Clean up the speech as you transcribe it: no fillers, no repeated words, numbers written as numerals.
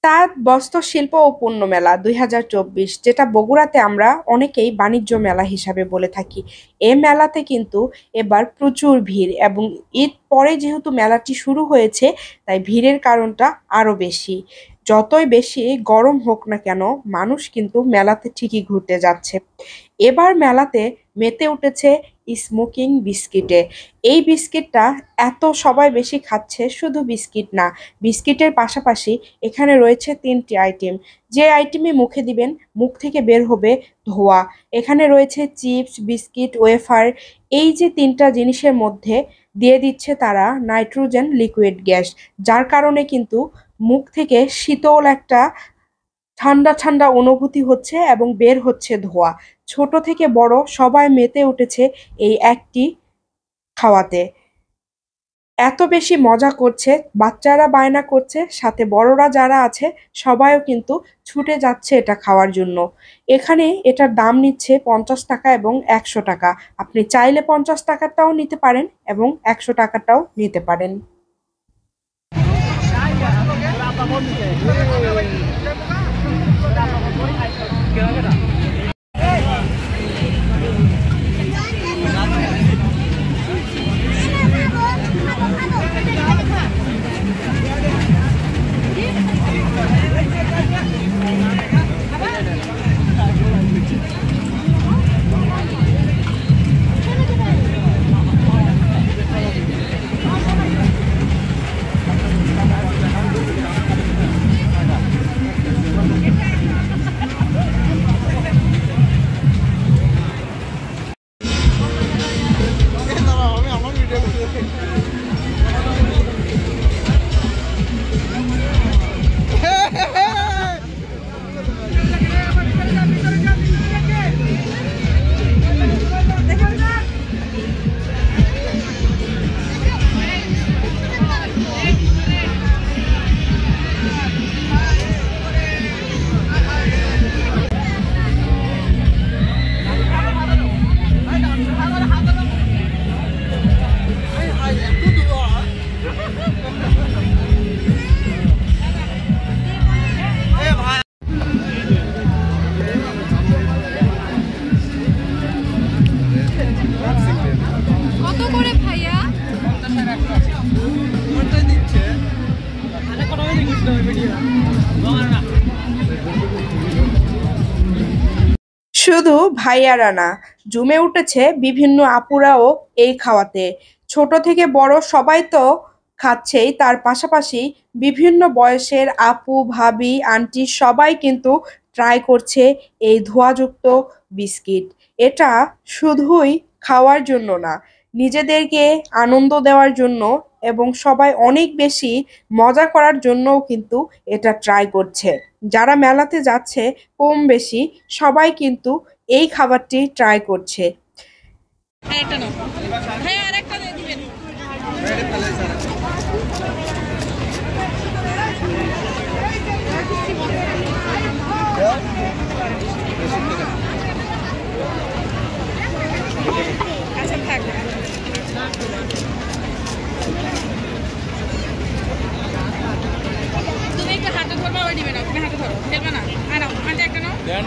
তাঁত বস্ত্র শিল্প ও পণ্য মেলা 2024, যেটা বগুড়াতে আমরা অনেকেই বাণিজ্য মেলা হিসাবে বলে থাকি। এই মেলাতে কিন্তু এবার প্রচুর ভিড়, এবং ঈদ পরে যেহেতু মেলাটি শুরু হয়েছে তাই ভিড়ের কারণটা আরো বেশি। যতই বেশি গরম হোক না কেন, মানুষ কিন্তু মেলাতে ঠিকই ঘুরতে যাচ্ছে। এবার মেলাতে মেতে উঠেছে স্মোকিং বিস্কিটে। এই বিস্কিটটা এত সবাই বেশি খাচ্ছে, শুধু বিস্কিট না, বিস্কিটের পাশাপাশি এখানে রয়েছে 3টি আইটেম। যে আইটেমে মুখে দিবেন মুখ থেকে বের হবে ধোঁয়া। এখানে রয়েছে চিপস, বিস্কিট, ওয়েফার। এই যে 3টা জিনিসের মধ্যে দিয়ে দিচ্ছে তারা নাইট্রোজেন লিকুইড গ্যাস, যার কারণে কিন্তু মুখ থেকে শীতল একটা ঠান্ডা ঠান্ডা অনুভূতি হচ্ছে এবং বের হচ্ছে ধোঁয়া। ছোট থেকে বড় সবাই মেতে উঠেছে এই একটি খাওয়াতে। এত বেশি মজা করছে, বাচ্চারা বায়না করছে, সাথে বড়রা যারা আছে সবাইও কিন্তু ছুটে যাচ্ছে এটা খাওয়ার জন্য। এখানে এটার দাম নিচ্ছে 50 টাকা এবং 100 টাকা। আপনি চাইলে 50 টাকাটাও নিতে পারেন এবং 100 টাকাটাও নিতে পারেন। শুধু ভাইয়ারা না, জমে উঠেছে বিভিন্ন আপুরাও এই খাওয়াতে। ছোট থেকে বড় সবাই তো খাচ্ছেই, তার পাশাপাশি বিভিন্ন বয়সের আপু, ভাবি, আন্টি সবাই কিন্তু ট্রাই করছে এই ধোঁয়াযুক্ত বিস্কিট। এটা শুধুই খাওয়ার জন্য না, নিজেদেরকে আনন্দ দেওয়ার জন্য এবং সবাই অনেক বেশি মজা করার জন্যও কিন্তু এটা ট্রাই করছে। যারা মেলাতে যাচ্ছে কম বেশি সবাই কিন্তু এই খাবারটি ট্রাই করছে। তুমি একটু হাতে ধরবা, ওই দিবে না, তুমি হাতে ধরো, খেলবে না। আর একটা নাও।